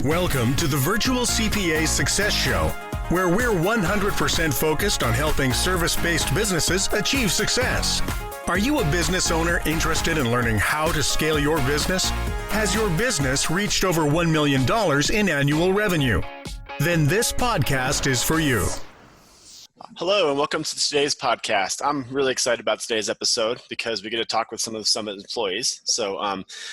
Welcome to the Virtual CPA Success Show, where we're 100% focused on helping service-based businesses achieve success. Are you a business owner interested in learning how to scale your business? Has your business reached over $1 million in annual revenue? Then this podcast is for you. Hello and welcome to today's podcast. I'm really excited about today's episode because we get to talk with some of the Summit employees. So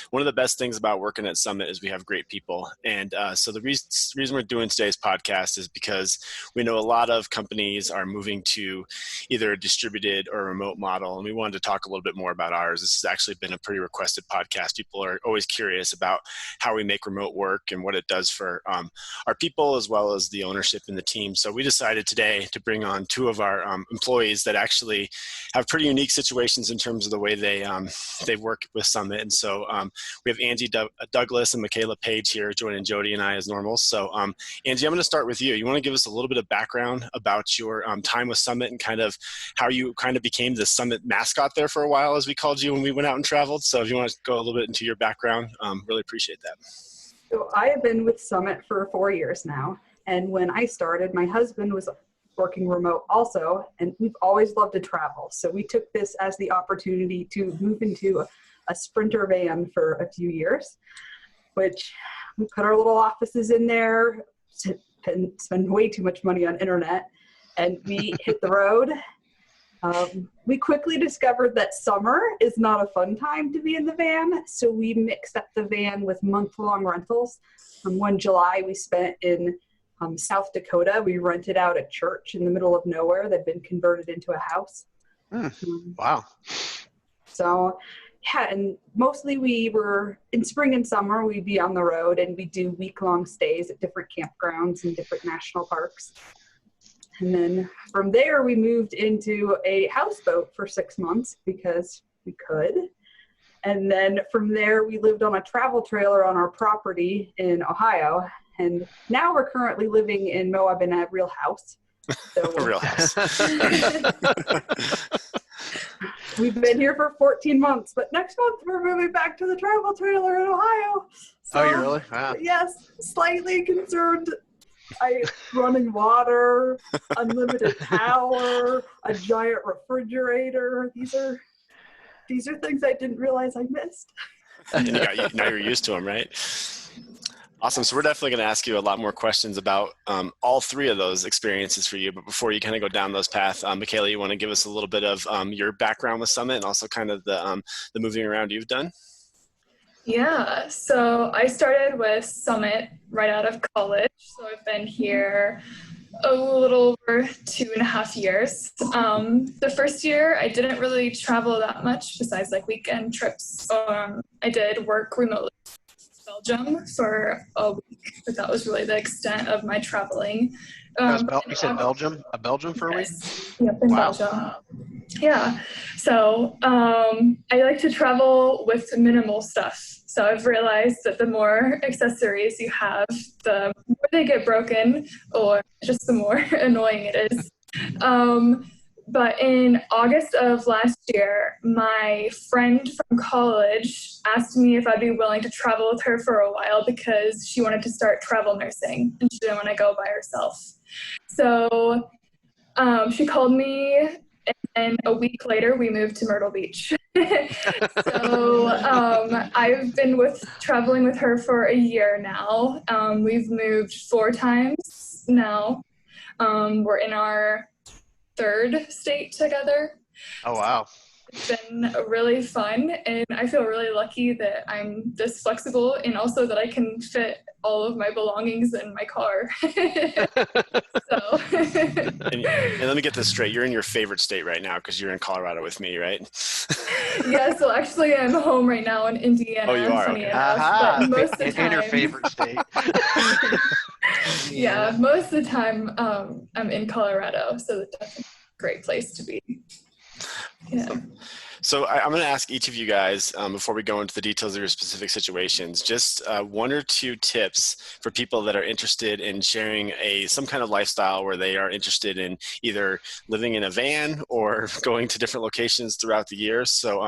one of the best things about working at Summit is we have great people. And so the reason we're doing today's podcast is because we know a lot of companies are moving to either a distributed or a remote model. And we wanted to talk a little bit more about ours. This has actually been a pretty requested podcast. People are always curious about how we make remote work and what it does for our people as well as the ownership in the team. So we decided today to bring on two of our employees that actually have pretty unique situations in terms of the way they work with Summit. And so we have Angie Douglas and Mikala Page here joining Jody and I as normal. So Angie, I'm going to start with you. You want to give us a little bit of background about your time with Summit and kind of how you kind of became the Summit mascot there for a while, as we called you when we went out and traveled. So if you want to go a little bit into your background, really appreciate that. So I have been with Summit for 4 years now. And when I started, my husband was working remote also, and we've always loved to travel. So we took this as the opportunity to move into a Sprinter van for a few years, which we put our little offices in there, spend way too much money on internet, and we hit the road. We quickly discovered that summer is not a fun time to be in the van, so we mixed up the van with month-long rentals. One July we spent in South Dakota. We rented out a church in the middle of nowhere that had been converted into a house. Wow. So, yeah, and mostly we were, in spring and summer, we'd be on the road and we'd do week-long stays at different campgrounds and different national parks. And then from there, we moved into a houseboat for 6 months because we could. And then from there, we lived on a travel trailer on our property in Ohio. And now we're currently living in Moab in a real house. So A real house. We've been here for 14 months, but next month we're moving back to the travel trailer in Ohio. So, Oh, you really? Wow. Yes, slightly concerned. Running water, unlimited power, a giant refrigerator. These are things I didn't realize I missed. And now you're used to them, right? Awesome. So we're definitely going to ask you a lot more questions about all three of those experiences for you. But before you kind of go down those paths, Mikala, you want to give us a little bit of your background with Summit and also kind of the moving around you've done? Yeah. So I started with Summit right out of college. So I've been here a little over 2.5 years. The first year I didn't really travel that much besides like weekend trips. I did work remotely Belgium for a week, but that was really the extent of my traveling. You said Belgium? Belgium for a week? Yep, in Belgium. Yeah. So I like to travel with minimal stuff. So I've realized that the more accessories you have, the more they get broken, or just the more annoying it is. But in August of last year, my friend from college asked me if I'd be willing to travel with her for a while because she wanted to start travel nursing and she didn't want to go by herself. So she called me, and a week later we moved to Myrtle Beach. So I've been traveling with her for a year now. We've moved 4 times now. We're in our 3rd state together. Oh, wow. It's been really fun, and I feel really lucky that I'm this flexible and also that I can fit all of my belongings in my car. So. And let me get this straight. You're in your favorite state right now because you're in Colorado with me, right? Yeah, so actually I'm home right now in Indiana. Oh, you are? Okay. But most of the time, in your favorite state. Yeah, most of the time I'm in Colorado, so that's definitely a great place to be. Yeah. So I'm going to ask each of you guys, before we go into the details of your specific situations, just 1 or 2 tips for people that are interested in sharing some kind of lifestyle where they are interested in either living in a van or going to different locations throughout the year. So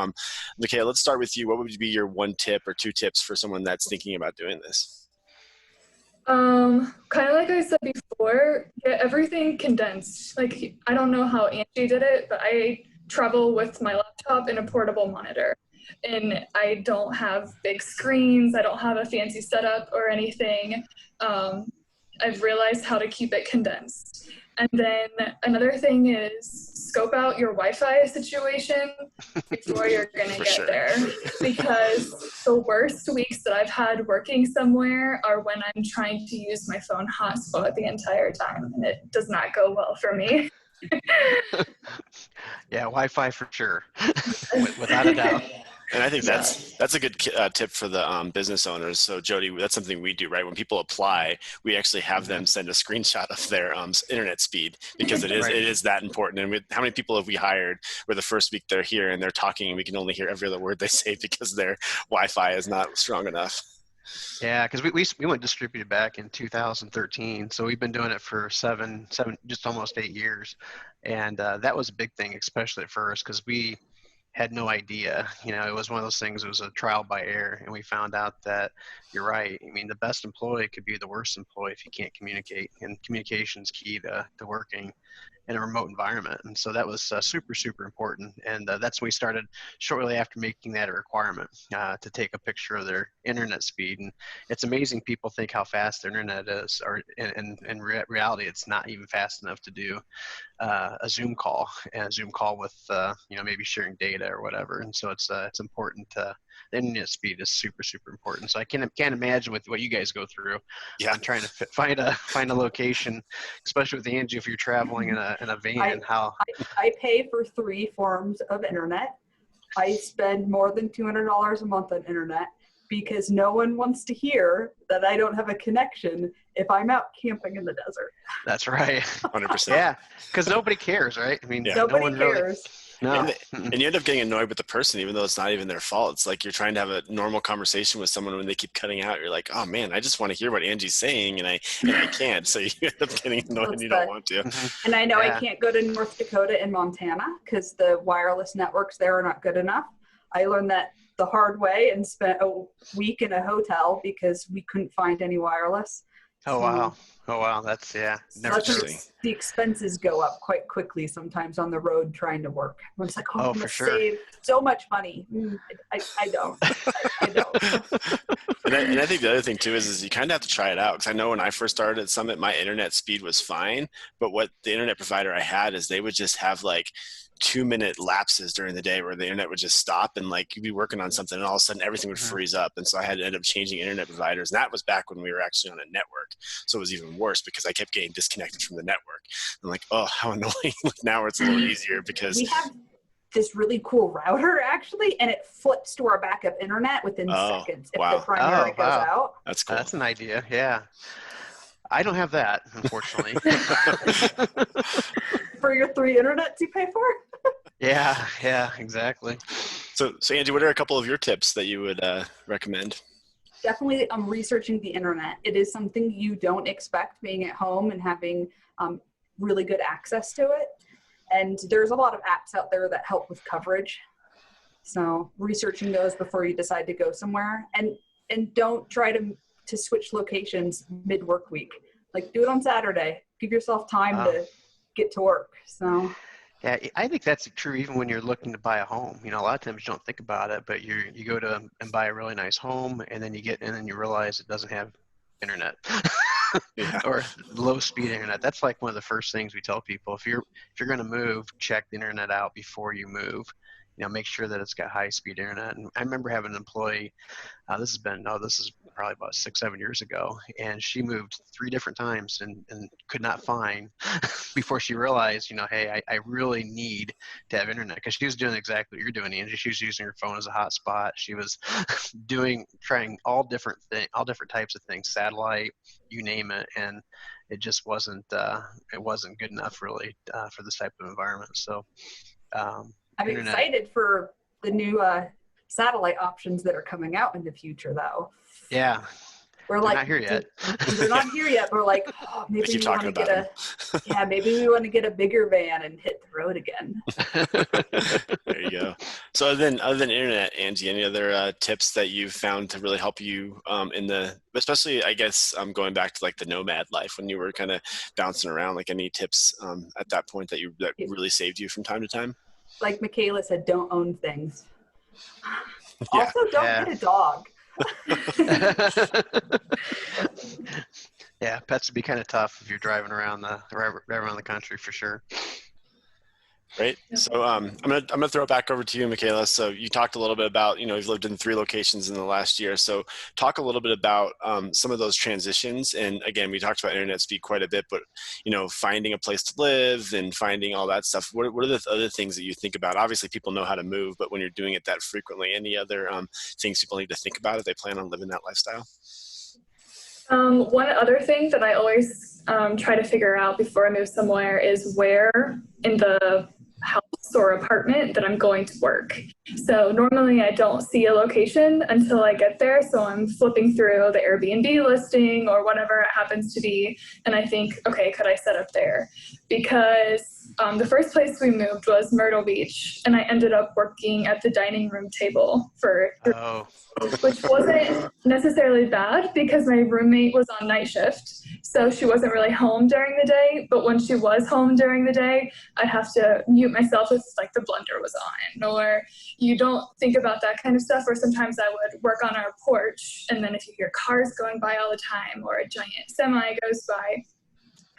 Mikala, let's start with you. What would be your 1 tip or 2 tips for someone that's thinking about doing this? Kind of like I said before, get everything condensed. Like, I don't know how Angie did it, but I travel with my laptop and a portable monitor. And I don't have big screens. I don't have a fancy setup or anything. I've realized how to keep it condensed. And then another thing is scope out your Wi-Fi situation before you're going to get there. Because the worst weeks that I've had working somewhere are when I'm trying to use my phone hotspot the entire time. And it does not go well for me. Yeah, Wi-Fi for sure, without a doubt. And I think that's a good tip for the business owners. So Jody, that's something we do, right? When people apply, we actually have them send a screenshot of their internet speed, because it is that important. And how many people have we hired where the first week they're here and they're talking and we can only hear every other word they say because their Wi-Fi is not strong enough? Yeah, because we went distributed back in 2013, so we've been doing it for seven, just almost 8 years, and that was a big thing, especially at first, because we had no idea. It was one of those things. It was a trial by error, and we found out that you're right. I mean, the best employee could be the worst employee if you can't communicate, and communication's key to working in a remote environment. And so that was super, super important. And that's when we started shortly after making that a requirement to take a picture of their internet speed. And it's amazing people think how fast their internet is, or in reality, it's not even fast enough to do a Zoom call with, maybe sharing data or whatever. And so it's important to, the internet speed is super, super important. So I can't imagine with what you guys go through. Yeah. I'm trying to find a location, especially with Angie, if you're traveling in a van. I pay for 3 forms of internet. I spend more than $200 a month on internet because no one wants to hear that I don't have a connection if I'm out camping in the desert. That's right. 100%. Yeah, because nobody cares, right? I mean, Nobody cares. No. And you end up getting annoyed with the person, even though it's not even their fault. It's like you're trying to have a normal conversation with someone when they keep cutting out. You're like, oh man, I just want to hear what Angie's saying, and I can't. So you end up getting annoyed and you don't want to. And I know I can't go to North Dakota and Montana because the wireless networks there are not good enough. I learned that the hard way and spent a week in a hotel because we couldn't find any wireless. Oh, wow. That's, never Interesting. The expenses go up quite quickly sometimes on the road trying to work. I'm just like, I'm going to save so much money. I don't. I don't. And I think the other thing too is you kind of have to try it out. Because I know when I first started at Summit, my internet speed was fine. But what the internet provider I had is they would just have like 2-minute lapses during the day where the internet would just stop, and like you'd be working on something and all of a sudden everything would freeze up. And so I had to end up changing internet providers. And that was back when we were actually on a network. So it was even worse because I kept getting disconnected from the network. I'm like, oh, how annoying. Now it's a little easier because we have this really cool router actually, and it flips to our backup internet within seconds if the primary goes out. That's cool. That's an idea. Yeah. I don't have that, unfortunately. For your 3 internets you pay for? Yeah, exactly. So Angie, what are a couple of your tips that you would recommend? Definitely researching the internet. It is something you don't expect being at home and having really good access to it. And there's a lot of apps out there that help with coverage. So researching those before you decide to go somewhere, and don't try to switch locations mid-work week. Like, do it on Saturday. Give yourself time to get to work. So yeah, I think that's true even when you're looking to buy a home. A lot of times you don't think about it, but you go to and buy a really nice home, and then you get in and you realize it doesn't have internet. Or low speed internet. That's like one of the first things we tell people. If you're going to move, check the internet out before you move. Make sure that it's got high speed internet. And I remember having an employee, this is probably about 6-7 years ago, and she moved 3 different times and could not find before she realized, hey, I really need to have internet, because she was doing exactly what you're doing, Angie. She was using her phone as a hotspot. She was trying all different types of things, satellite, you name it, and it just wasn't good enough really for this type of environment. So I'm excited for the new satellite options that are coming out in the future, though. Yeah. We're They're like, not here yet. They're not here yet. We're like, oh, maybe keep we want talking to about get maybe we want to get a bigger van and hit the road again. There you go. So other than internet, Angie, any other tips that you've found to really help you especially I guess going back to like the nomad life when you were kind of bouncing around, like any tips at that point that really saved you from time to time? Like Mikala said, don't own things. Yeah. Also, don't get a dog. Yeah, pets would be kind of tough if you're driving around the country for sure. Right. So I'm gonna throw it back over to you, Mikala. So you talked a little bit about, you've lived in 3 locations in the last year. So talk a little bit about some of those transitions. And again, we talked about internet speed quite a bit, but finding a place to live and finding all that stuff. What are the other things that you think about? Obviously, people know how to move, but when you're doing it that frequently, any other things people need to think about if they plan on living that lifestyle? One other thing that I always try to figure out before I move somewhere is where in the house or apartment that I'm going to work. So normally I don't see a location until I get there. So I'm flipping through the Airbnb listing or whatever it happens to be. And I think, okay, could I set up there? Because the first place we moved was Myrtle Beach, and I ended up working at the dining room table for 3 months, which wasn't necessarily bad because my roommate was on night shift. So she wasn't really home during the day, but when she was home during the day, I'd have to mute myself if like the blender was on, or you don't think about that kind of stuff. Or sometimes I would work on our porch, and then if you hear cars going by all the time or a giant semi goes by.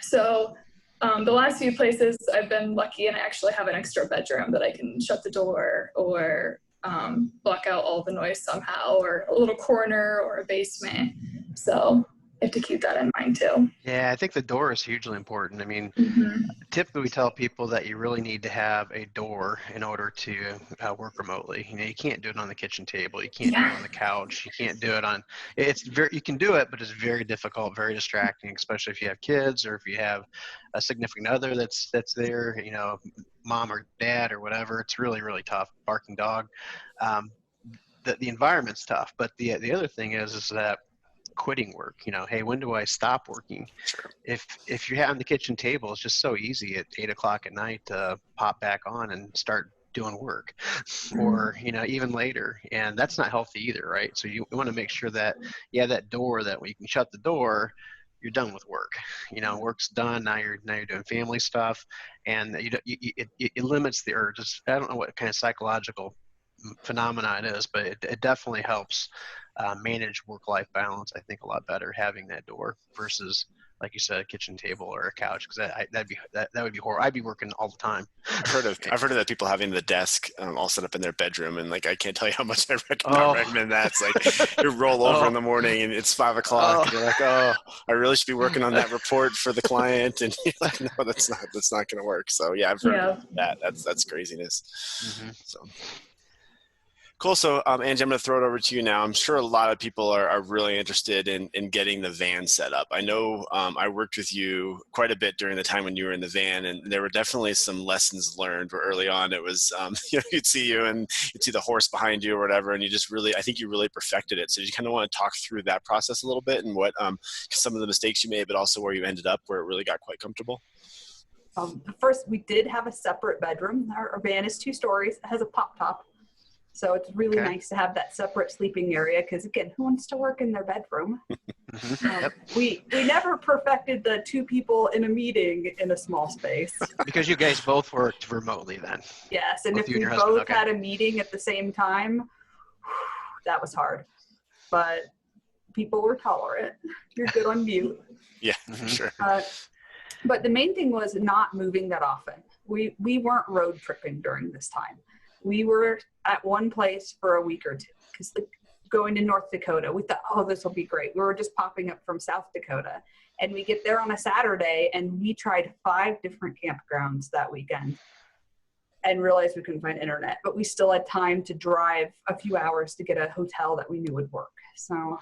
So the last few places I've been lucky and I actually have an extra bedroom that I can shut the door or block out all the noise somehow, or a little corner or a basement. So I have to keep that in mind too. Yeah, I think the door is hugely important. I mean, typically we tell people that you really need to have a door in order to work remotely. You can't do it on the kitchen table. You can't do it on the couch. You can't do it you can do it, but it's very difficult, very distracting, especially if you have kids or if you have a significant other that's there, mom or dad or whatever. It's really, really tough. Barking dog. The environment's tough, but the other thing is that quitting work, hey, when do I stop working? Sure. If you're on the kitchen table, it's just so easy at 8 o'clock at night to pop back on and start doing work, or even later, and that's not healthy either, right? So you want to make sure that that door, that when you can shut the door, you're done with work. Work's done. Now you're doing family stuff, and it limits the urge. I don't know what kind of psychological phenomenon it is, but it definitely helps manage work-life balance, I think, a lot better having that door versus, like you said, a kitchen table or a couch, because that would be horrible. I'd be working all the time. I've heard of that, people having the desk all set up in their bedroom, and like I can't tell you how much I recommend that. It's like you roll over in the morning and it's 5 o'clock, and you're like, oh, I really should be working on that report for the client, and you're like, no, that's not going to work. So yeah, I've heard of that. That's craziness. So. Cool. So, Angie, I'm going to throw it over to you now. I'm sure a lot of people are really interested in getting the van set up. I know I worked with you quite a bit during the time when you were in the van, and there were definitely some lessons learned where early on it was, you'd see you and you'd see the horse behind you or whatever, and I think you really perfected it. So you kind of want to talk through that process a little bit and what some of the mistakes you made, but also where you ended up where it really got quite comfortable. First, we did have a separate bedroom. Our van is 2 stories. It has a pop top. So it's really nice to have that separate sleeping area because, again, who wants to work in their bedroom? We never perfected the 2 people in a meeting in a small space. Because you guys both worked remotely then. Yes, and if we both had a meeting at the same time, that was hard. But people were tolerant. You're good on mute. Yeah, sure. But the main thing was not moving that often. We weren't road tripping during this time. We were at one place for a week or 2 because going to North Dakota, we thought, oh, this will be great. We were just popping up from South Dakota, and we get there on a Saturday, and we tried 5 different campgrounds that weekend and realized we couldn't find internet, but we still had time to drive a few hours to get a hotel that we knew would work. So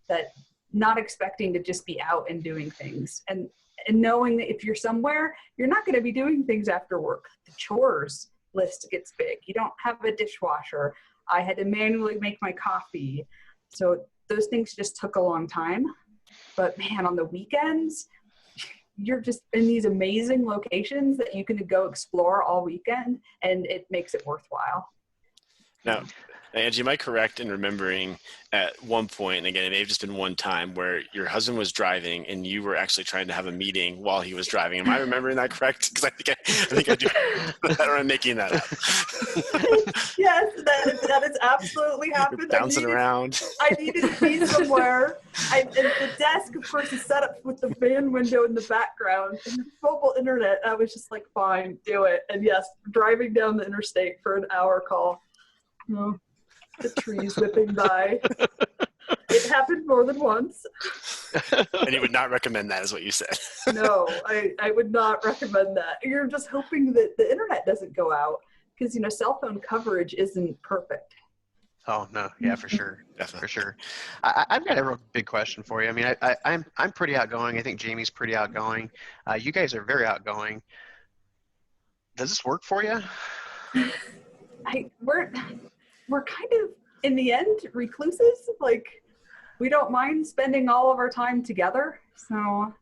that not expecting to just be out and doing things and knowing that if you're somewhere, you're not going to be doing things after work. The chores list gets big. You don't have a dishwasher. I had to manually make my coffee. So those things just took a long time. But man, on the weekends, you're just in these amazing locations that you can go explore all weekend, and it makes it worthwhile. Now, Angie, am I correct in remembering at one point, and again, it may have just been one time, where your husband was driving and you were actually trying to have a meeting while he was driving? Am I remembering that correct? Because I think I do. I don't know, I'm making that up. Yes, that has absolutely happened. You're bouncing around. I needed to be somewhere. And the desk, of course, is set up with the van window in the background and the mobile internet. I was just like, fine, do it. And yes, driving down the interstate for an hour call. No. The trees whipping by. It happened more than once. And you would not recommend that, is what you said. No, I would not recommend that. You're just hoping that the internet doesn't go out because, cell phone coverage isn't perfect. Oh, no. Yeah, for sure. Definitely. For sure. I've got a real big question for you. I mean, I'm pretty outgoing. I think Jamie's pretty outgoing. You guys are very outgoing. Does this work for you? We're kind of, in the end, recluses. Like, we don't mind spending all of our time together. So,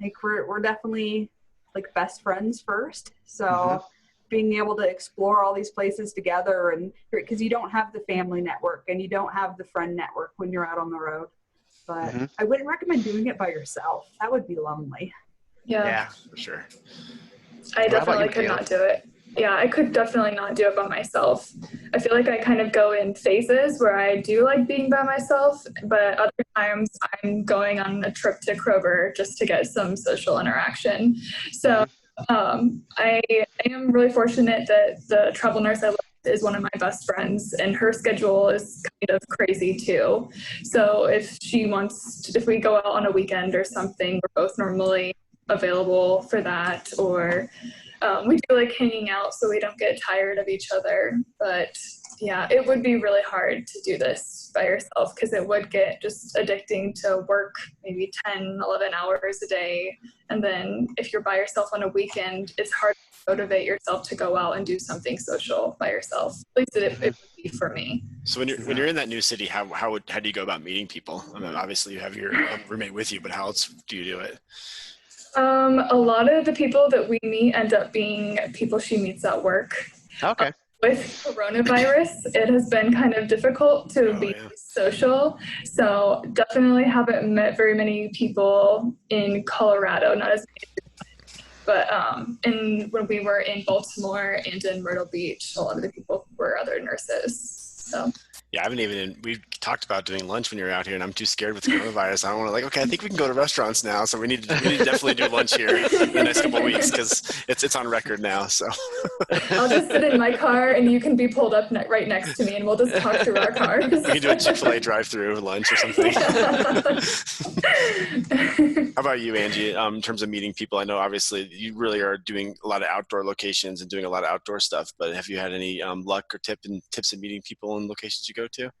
like, we're definitely, like, best friends first. So, being able to explore all these places together, and because you don't have the family network and you don't have the friend network when you're out on the road. But I wouldn't recommend doing it by yourself. That would be lonely. Yeah, for sure. I definitely could not do it. Yeah, I could definitely not do it by myself. I feel like I kind of go in phases where I do like being by myself, but other times I'm going on a trip to Kroger just to get some social interaction. So I am really fortunate that the travel nurse I live with is one of my best friends, and her schedule is kind of crazy too. So if we go out on a weekend or something, we're both normally available for that, or we do like hanging out so we don't get tired of each other. But yeah, it would be really hard to do this by yourself because it would get just addicting to work maybe 10, 11 hours a day. And then if you're by yourself on a weekend, it's hard to motivate yourself to go out and do something social by yourself. At least it would be for me. So when you're in that new city, how do you go about meeting people? I mean, obviously you have your roommate with you, but how else do you do it? A lot of the people that we meet end up being people she meets at work. Okay. With coronavirus, it has been kind of difficult to be social. So definitely haven't met very many people in Colorado, not as many, but when we were in Baltimore and in Myrtle Beach, a lot of the people were other nurses. So. Yeah, we talked about doing lunch when you're out here, and I'm too scared with coronavirus. I don't want to I think we can go to restaurants now, so we need to definitely do lunch here in the next couple of weeks because it's on record now. So I'll just sit in my car, and you can be pulled up right next to me, and we'll just talk through our cars. We can do a Chick-fil-A drive-through lunch or something. How about you, Angie, in terms of meeting people? I know obviously you really are doing a lot of outdoor locations and doing a lot of outdoor stuff, but have you had any luck or tips in meeting people in locations you go to?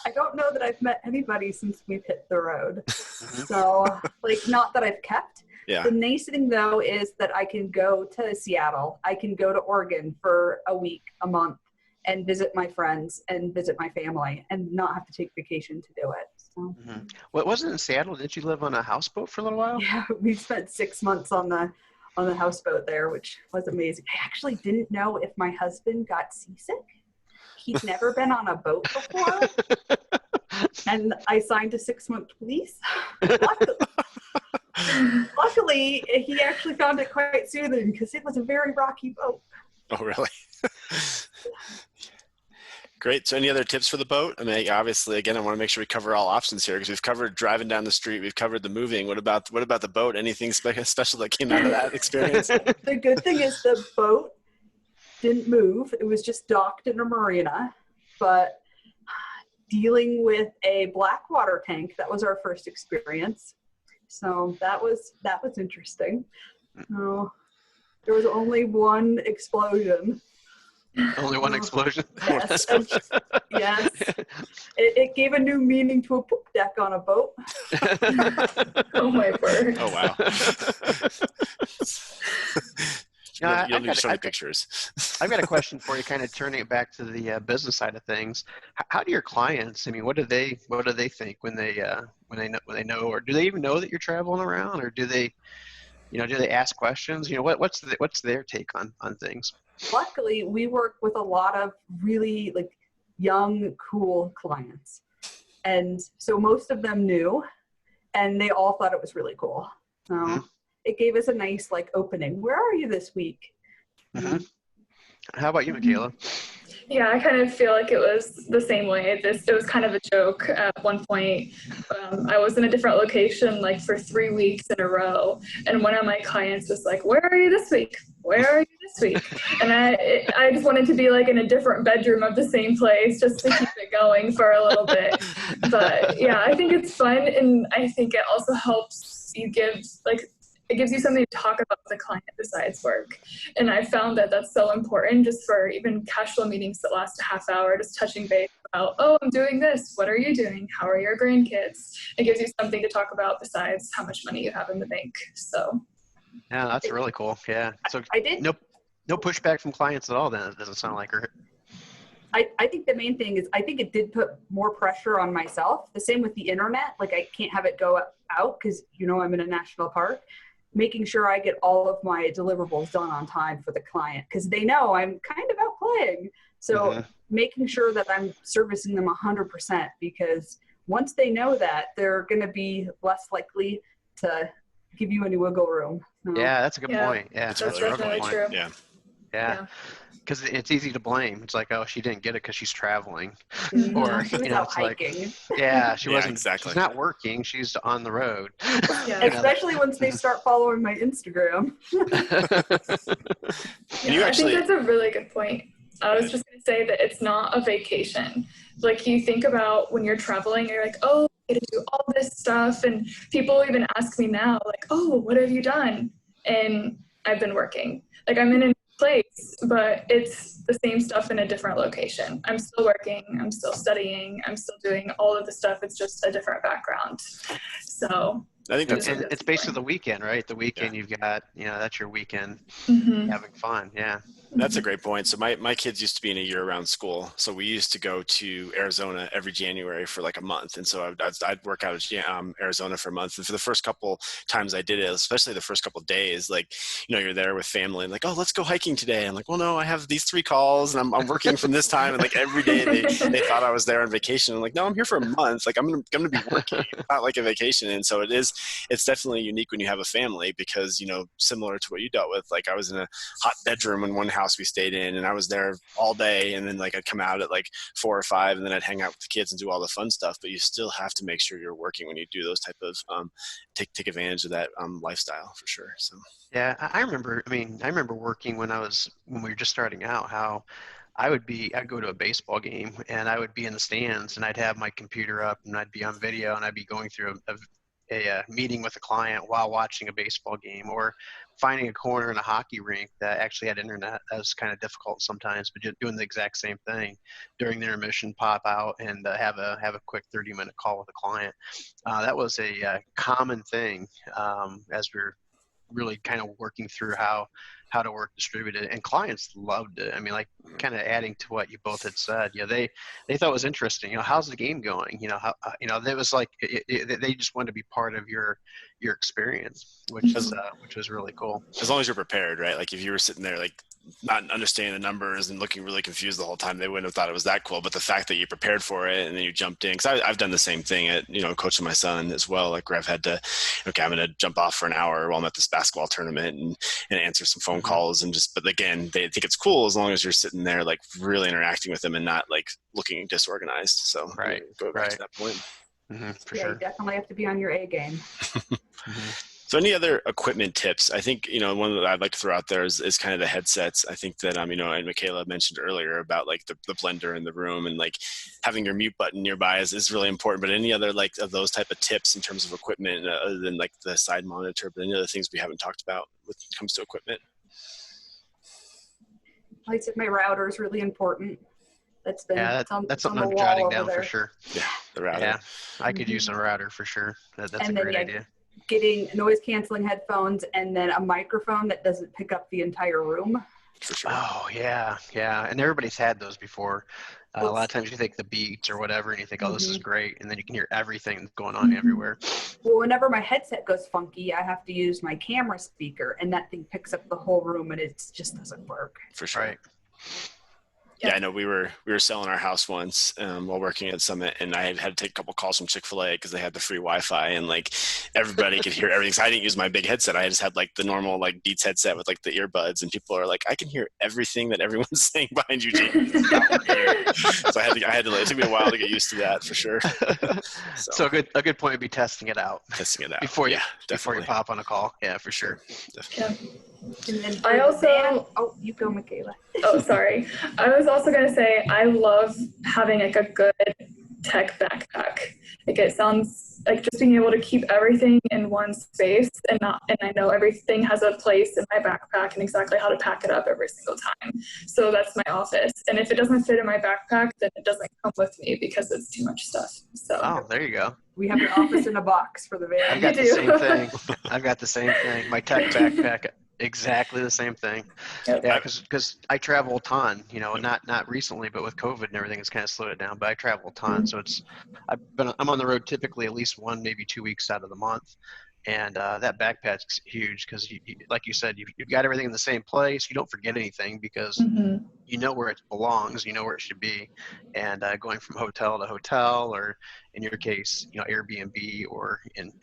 I don't know that I've met anybody since we've hit the road. So, not that I've kept. Yeah. The nice thing, though, is that I can go to Seattle. I can go to Oregon for a week, a month, and visit my friends and visit my family and not have to take vacation to do it. So. Well, wasn't it in Seattle? Didn't you live on a houseboat for a little while? Yeah, we spent 6 months on the houseboat there, which was amazing. I actually didn't know if my husband got seasick. He's never been on a boat before, and I signed a 6-month lease. Luckily, he actually found it quite soothing because it was a very rocky boat. Oh, really? Great. So any other tips for the boat? I mean, obviously, again, I want to make sure we cover all options here because we've covered driving down the street. We've covered the moving. What about the boat? Anything special that came out of that experience? The good thing is the boat didn't move. It was just docked in a marina, but dealing with a black water tank, that was our first experience. So that was interesting. So there was only one explosion. Only one explosion? Yes. Yes. It gave a new meaning to a poop deck on a boat. Oh my word. Oh, wow. You'll show me pictures. I've got a question for you, kind of turning it back to the business side of things. How do your clients? I mean, what do they think when they know, or do they even know that you're traveling around, or do they ask questions? What's their take on things? Luckily, we work with a lot of really like young, cool clients, and so most of them knew, and they all thought it was really cool. So it gave us a nice like opening. Where are you this week? Mm-hmm. How about you, Mikala? Yeah, I kind of feel like it was the same way. It was kind of a joke at one point. I was in a different location like for 3 weeks in a row, and one of my clients was like, "Where are you this week? Where are you this week?" And I just wanted to be like in a different bedroom of the same place just to keep it going for a little bit. But yeah, I think it's fun, and I think it also helps you it gives you something to talk about with the client besides work. And I found that that's so important just for even casual meetings that last a half hour, just touching base about, oh, I'm doing this. What are you doing? How are your grandkids? It gives you something to talk about besides how much money you have in the bank. So. Yeah, that's really cool. Yeah. So I did. No pushback from clients at all then, it doesn't sound like. I think the main thing is I think it did put more pressure on myself. The same with the internet. Like I can't have it go out because, I'm in a national park. Making sure I get all of my deliverables done on time for the client because they know I'm kind of out playing. So making sure that I'm servicing them 100% because once they know that, they're going to be less likely to give you any wiggle room. Yeah, that's a good point. Yeah, that's definitely true. Yeah. Because it's easy to blame. It's like, oh, she didn't get it because she's traveling, or she was out it's hiking. Like, she wasn't. Exactly. She's not working. She's on the road. Yeah. Especially once they start following my Instagram. I think that's a really good point. I was just going to say that it's not a vacation. Like you think about when you're traveling, you're like, oh, I get to do all this stuff, and people even ask me now, like, oh, what have you done? And I've been working. Like I'm in a place, but it's the same stuff in a different location. I'm still working, I'm still studying, I'm still doing all of the stuff. It's just a different background. So I think it's basically the weekend, right? The weekend you've got, that's your weekend having fun. Yeah. That's a great point. So my kids used to be in a year-round school. So we used to go to Arizona every January for like a month. And so I'd work out of Arizona for a month. And for the first couple times I did it, especially the first couple of days, like, you're there with family and like, oh, let's go hiking today. I'm like, well, no, I have these 3 calls and I'm working from this time. And like every day they thought I was there on vacation. I'm like, no, I'm here for a month. Like I'm going to be working, not like a vacation. And so it's definitely unique when you have a family because, similar to what you dealt with, like I was in a hot bedroom in one house we stayed in and I was there all day, and then like I'd come out at like 4 or 5 and then I'd hang out with the kids and do all the fun stuff, but you still have to make sure you're working when you do those type of take advantage of that lifestyle for sure. So yeah, I remember working when we were just starting out, how I'd go to a baseball game and I would be in the stands and I'd have my computer up and I'd be on video and I'd be going through a meeting with a client while watching a baseball game, or finding a corner in a hockey rink that actually had internet. That was kind of difficult sometimes, but just doing the exact same thing during the intermission, pop out and have a quick 30-minute call with a client. That was a common thing as we're really kind of working through how to work distributed, and clients loved it. I mean, like kind of adding to what you both had said, they thought it was interesting. How's the game going? There was like, they just wanted to be part of your experience, which was really cool. As long as you're prepared, right? Like if you were sitting there, like not understanding the numbers and looking really confused the whole time, they wouldn't have thought it was that cool. But the fact that you prepared for it and then you jumped in, because I've done the same thing at, coaching my son as well. Like where I've had to, okay, I'm going to jump off for an hour while I'm at this basketball tournament and answer some phone calls but again, they think it's cool as long as you're sitting there, like really interacting with them and not like looking disorganized. So go back to that point. For sure. You definitely have to be on your A game. So any other equipment tips? I think, one that I'd like to throw out there is kind of the headsets. I think that, and Mikala mentioned earlier about like the blender in the room and like having your mute button nearby is really important. But any other like of those type of tips in terms of equipment other than like the side monitor, but any other things we haven't talked about when it comes to equipment? I said my router is really important. That's been that's something I'm wall jotting over down there. for sure. Yeah, the router. Yeah, I could use a router for sure. That's a great idea. getting noise canceling headphones and then a microphone that doesn't pick up the entire room. For sure. Oh, yeah. And everybody's had those before. A lot of times you think the Beats or whatever, and you think, oh, this is great. And then you can hear everything that's going on everywhere. Well, whenever my headset goes funky, I have to use my camera speaker, and that thing picks up the whole room, and it just doesn't work. For sure. Right. Yeah, I know we were selling our house once while working at Summit, and I had to take a couple calls from Chick-fil-A because they had the free Wi-Fi, and like everybody could hear everything. So I didn't use my big headset. I just had like the normal like Beats headset with like the earbuds, and people are like, I can hear everything that everyone's saying behind you, James. So I had to. It took me a while to get used to that for sure. So a good point would be testing it out. Before you pop on a call. Yeah, for sure. Yeah. And then I also, oh, you go, Mikala. Oh, sorry. I was also going to say, I love having like a good tech backpack. Like it sounds like just being able to keep everything in one space and I know everything has a place in my backpack and exactly how to pack it up every single time. So that's my office. And if it doesn't fit in my backpack, then it doesn't come with me because it's too much stuff. So. Oh, there you go. We have an office in a box for the van. I've got the same thing. I've got the same thing. My tech backpack. Exactly the same thing. Yep. Yeah, because I travel a ton, not recently, but with COVID and everything, it's kind of slowed it down. But I travel a ton, so I'm on the road typically at least 1, maybe 2 weeks out of the month, and that backpack's huge because, like you said, you've got everything in the same place. You don't forget anything because you know where it belongs, you know where it should be, and going from hotel to hotel, or in your case, Airbnb, or in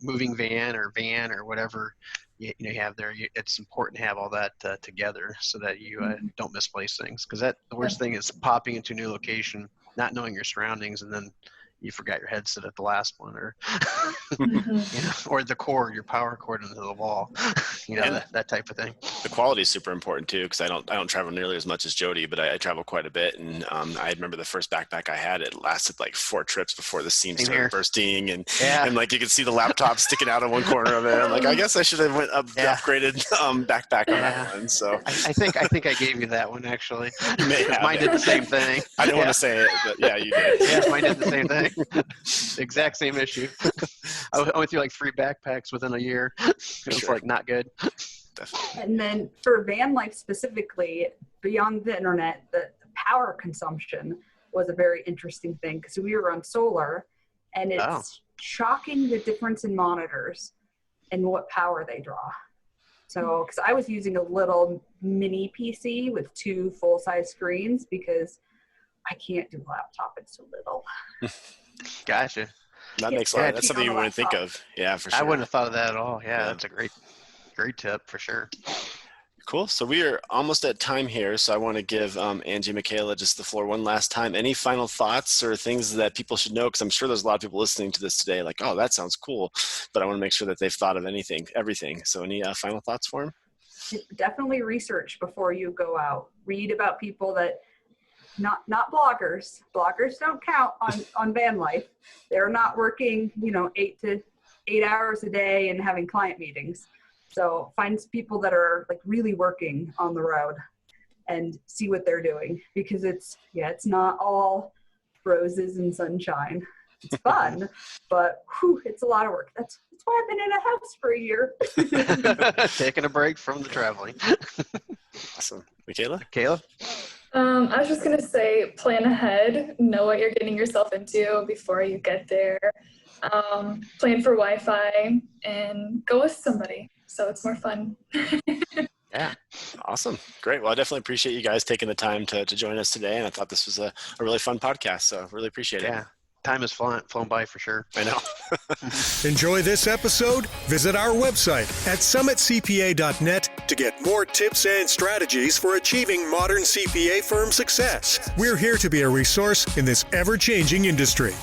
moving van or whatever. You have there, it's important to have all that together so that you don't misplace things, because the worst thing is popping into a new location, not knowing your surroundings, and then you forgot your headset at the last one, or or the cord, your power cord into the wall, that type of thing. The quality is super important too, because I don't travel nearly as much as Jody, but I travel quite a bit. And I remember the first backpack I had, it lasted like 4 trips before the seam started bursting, and like you could see the laptop sticking out of one corner of it. I'm like, I guess I should have upgraded backpack on that one. So I think I gave you that one actually. You may have. Mine did the same thing. I don't want to say it, but yeah, you did. Yeah, mine did the same thing. Exact same issue. I went through like 3 backpacks within a year. It was like not good. Definitely. And then for van life specifically, beyond the internet, the power consumption was a very interesting thing, because we were on solar, and it's shocking the difference in monitors and what power they draw. So, because I was using a little mini PC with 2 full-size screens because I can't do laptop, it's too little. Gotcha. That makes a lot. That's something you wouldn't think of. Yeah, for sure. I wouldn't have thought of that at all. Yeah, that's a great tip for sure. Cool. So we are almost at time here. So I want to give Angie and Mikala just the floor one last time. Any final thoughts or things that people should know? Because I'm sure there's a lot of people listening to this today like, oh, that sounds cool. But I want to make sure that they've thought of everything. So any final thoughts for them? Definitely research before you go out. Read about people that, not bloggers. Bloggers don't count on van life. They're not working, 8 hours a day and having client meetings. So find people that are like really working on the road and see what they're doing, because it's not all roses and sunshine. It's fun, but it's a lot of work. That's why I've been in a house for a year. Taking a break from the traveling. Awesome. Mikala? I was just going to say, plan ahead, know what you're getting yourself into before you get there. Plan for Wi-Fi and go with somebody, so it's more fun. Yeah. Awesome. Great. Well, I definitely appreciate you guys taking the time to join us today. And I thought this was a really fun podcast. So really appreciate it. Yeah. Time has flown by for sure. I know. Enjoy this episode? Visit our website at summitcpa.net to get more tips and strategies for achieving modern CPA firm success. We're here to be a resource in this ever-changing industry.